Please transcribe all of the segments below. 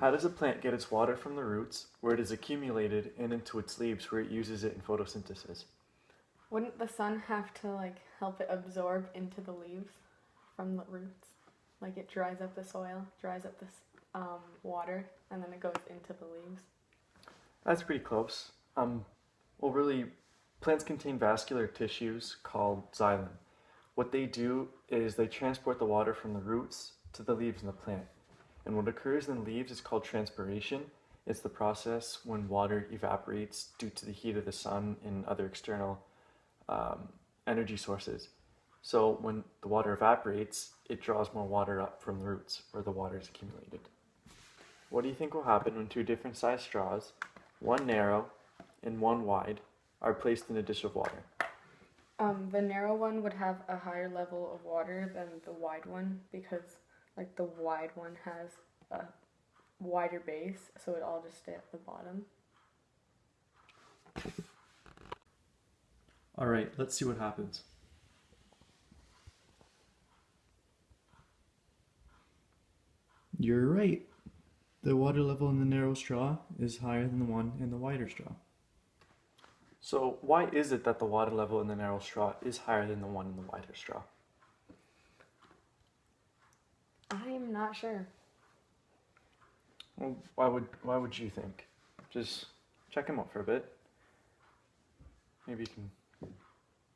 How does a plant get its water from the roots, where it is accumulated, and into its leaves, where it uses it in photosynthesis? Wouldn't the sun have to help it absorb into the leaves from the roots? Like it dries up the soil, dries up this water, and then it goes into the leaves. That's pretty close. Well, really, plants contain vascular tissues called xylem. What they do is they transport the water from the roots to the leaves in the plant. And what occurs in leaves is called transpiration. It's the process when water evaporates due to the heat of the sun and other external energy sources. So when the water evaporates, it draws more water up from the roots where the water is accumulated. What do you think will happen when two different sized straws, one narrow and one wide, are placed in a dish of water? The narrow one would have a higher level of water than the wide one because the wide one has a wider base, so it all just stay at the bottom. All right, let's see what happens. You're right. The water level in the narrow straw is higher than the one in the wider straw. So why is it that the water level in the narrow straw is higher than the one in the wider straw? I'm not sure. Well, why would you think? Just check him out for a bit. Maybe you can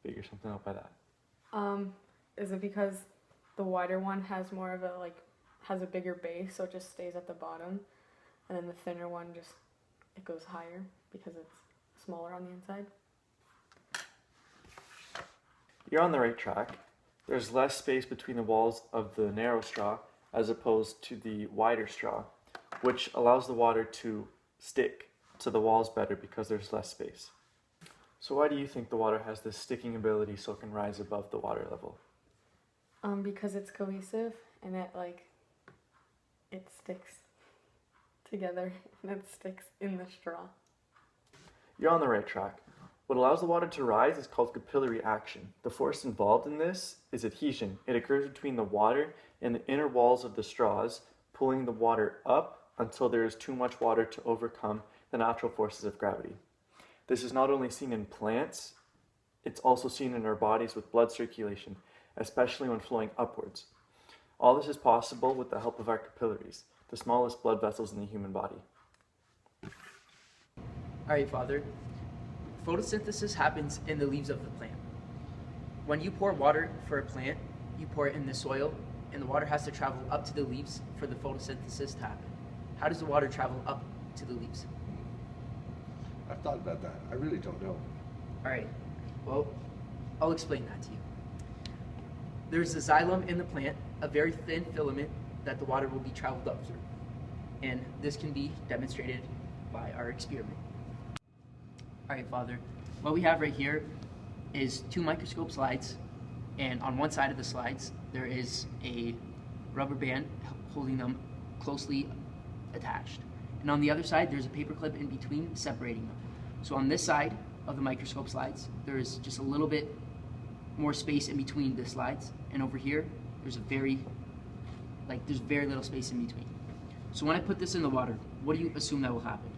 figure something out by that. Is it because the wider one has more of has a bigger base, so it just stays at the bottom, and then the thinner one it goes higher because it's smaller on the inside? You're on the right track. There's less space between the walls of the narrow straw as opposed to the wider straw, which allows the water to stick to the walls better because there's less space. So why do you think the water has this sticking ability so it can rise above the water level? Because it's cohesive and it sticks together and it sticks in the straw. You're on the right track. What allows the water to rise is called capillary action. The force involved in this is adhesion. It occurs between the water and the inner walls of the straws, pulling the water up until there is too much water to overcome the natural forces of gravity. This is not only seen in plants, it's also seen in our bodies with blood circulation, especially when flowing upwards. All this is possible with the help of our capillaries, the smallest blood vessels in the human body. All right, Father. Photosynthesis happens in the leaves of the plant. When you pour water for a plant, you pour it in the soil, and the water has to travel up to the leaves for the photosynthesis to happen. How does the water travel up to the leaves? I've thought about that. I really don't know. All right, well, I'll explain that to you. There's a xylem in the plant, a very thin filament that the water will be traveled up through. And this can be demonstrated by our experiment. All right, Father, what we have right here is two microscope slides, and on one side of the slides, there is a rubber band holding them closely attached. And on the other side, there's a paper clip in between separating them. So on this side of the microscope slides, there is just a little bit more space in between the slides, and over here, there's very little space in between. So when I put this in the water, what do you assume that will happen?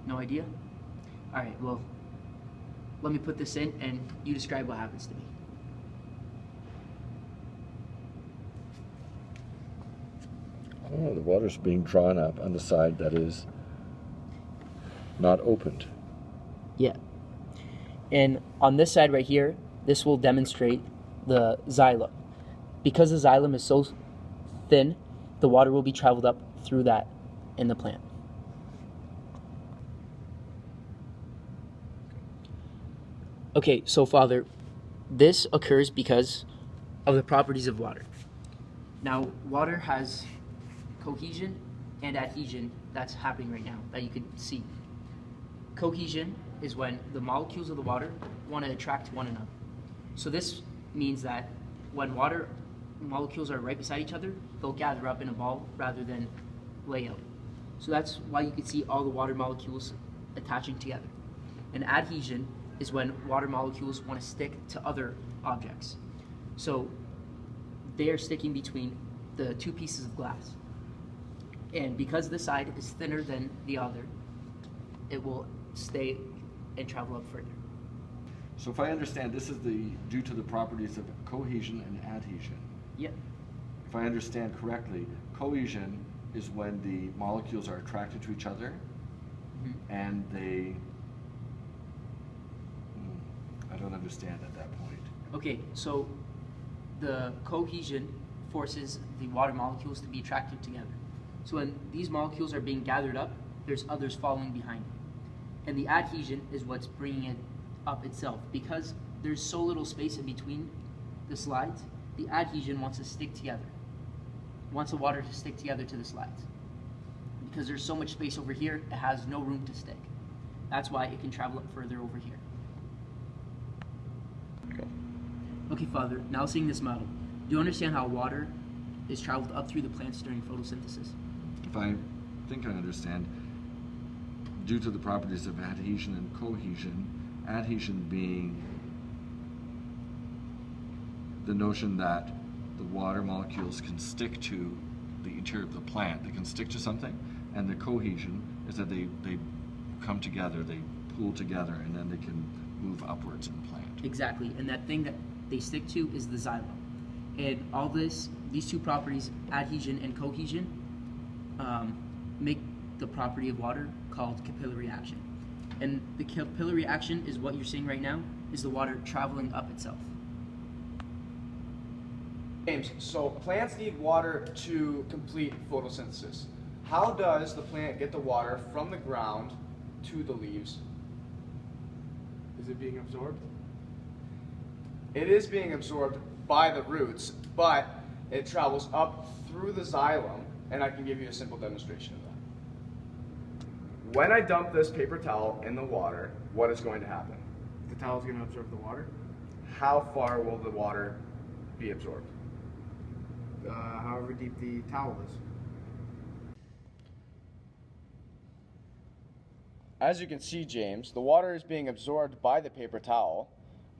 No idea? All right, well, let me put this in and you describe what happens to me. Oh, the water's being drawn up on the side that is not opened. Yeah. And on this side right here, this will demonstrate the xylem. Because the xylem is so thin, the water will be traveled up through that in the plant. Okay, so Father, this occurs because of the properties of water. Now, water has cohesion and adhesion that's happening right now that you can see. Cohesion is when the molecules of the water want to attract one another. So this means that when water molecules are right beside each other, they'll gather up in a ball rather than lay out. So that's why you can see all the water molecules attaching together. And adhesion is when water molecules want to stick to other objects. So they are sticking between the two pieces of glass. And because this side is thinner than the other, it will stay and travel up further. So if I understand, this is due to the properties of cohesion and adhesion. Yep. If I understand correctly, cohesion is when the molecules are attracted to each other and they, I don't understand at that point. Okay, so the cohesion forces the water molecules to be attracted together. So when these molecules are being gathered up, there's others following behind it. And the adhesion is what's bringing it up itself. Because there's so little space in between the slides, the adhesion wants to stick together. Wants the water to stick together to the slides. Because there's so much space over here, it has no room to stick. That's why it can travel up further over here. Okay, Father, now seeing this model, do you understand how water is traveled up through the plants during photosynthesis? If I think I understand, due to the properties of adhesion and cohesion, adhesion being the notion that the water molecules can stick to the interior of the plant, they can stick to something, and the cohesion is that they come together, they pool together, and then they can move upwards in the plant. Exactly, and that thing that they stick to is the xylem. And all these two properties, adhesion and cohesion, make the property of water called capillary action. And the capillary action is what you're seeing right now, is the water traveling up itself. James, so plants need water to complete photosynthesis. How does the plant get the water from the ground to the leaves? Is it being absorbed? It is being absorbed by the roots, but it travels up through the xylem, and I can give you a simple demonstration of that. When I dump this paper towel in the water, what is going to happen? The towel's going to absorb the water. How far will the water be absorbed? However deep the towel is. As you can see, James, the water is being absorbed by the paper towel,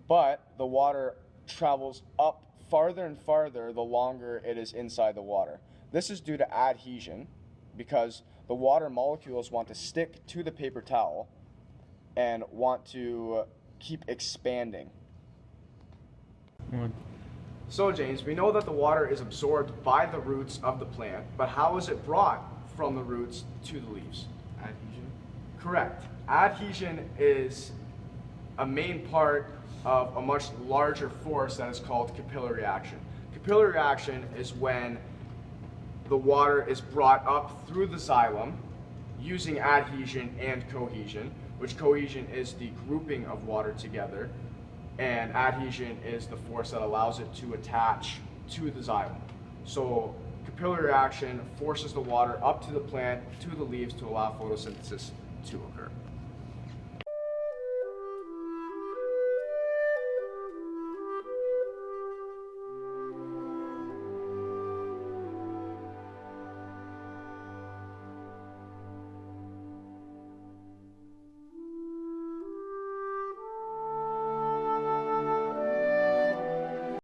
but the water travels up farther and farther the longer it is inside the water. This is due to adhesion, because the water molecules want to stick to the paper towel and want to keep expanding. So, James, we know that the water is absorbed by the roots of the plant, but how is it brought from the roots to the leaves? Adhesion. Correct. Adhesion is a main part of a much larger force that is called capillary action. Capillary action is when the water is brought up through the xylem using adhesion and cohesion, which cohesion is the grouping of water together, and adhesion is the force that allows it to attach to the xylem. So capillary action forces the water up to the plant, to the leaves, to allow photosynthesis to occur.